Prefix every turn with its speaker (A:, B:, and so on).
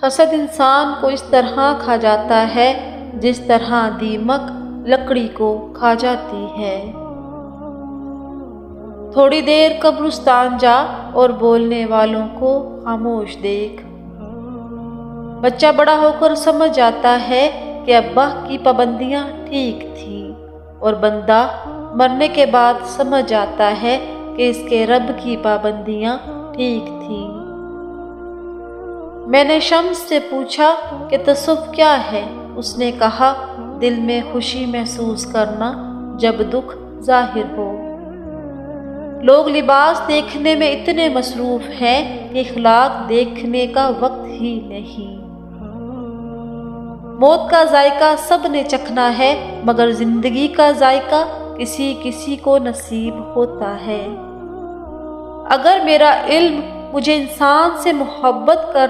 A: حسد انسان کو اس طرح کھا جاتا ہے جس طرح دیمک لکڑی کو کھا جاتی ہے۔ تھوڑی دیر قبرستان جا اور بولنے والوں کو خاموش دیکھ۔ بچہ بڑا ہو کر سمجھ جاتا ہے کہ ابا کی پابندیاں ٹھیک تھیں، اور بندہ مرنے کے بعد سمجھ جاتا ہے کہ اس کے رب کی پابندیاں ٹھیک تھیں۔ میں نے شمس سے پوچھا کہ تصوف کیا ہے؟ اس نے کہا، دل میں خوشی محسوس کرنا جب دکھ ظاہر ہو۔ لوگ لباس دیکھنے میں اتنے مصروف ہیں کہ اخلاق دیکھنے کا وقت ہی نہیں۔ موت کا ذائقہ سب نے چکھنا ہے، مگر زندگی کا ذائقہ کسی کسی کو نصیب ہوتا ہے۔ اگر میرا علم مجھے انسان سے محبت کر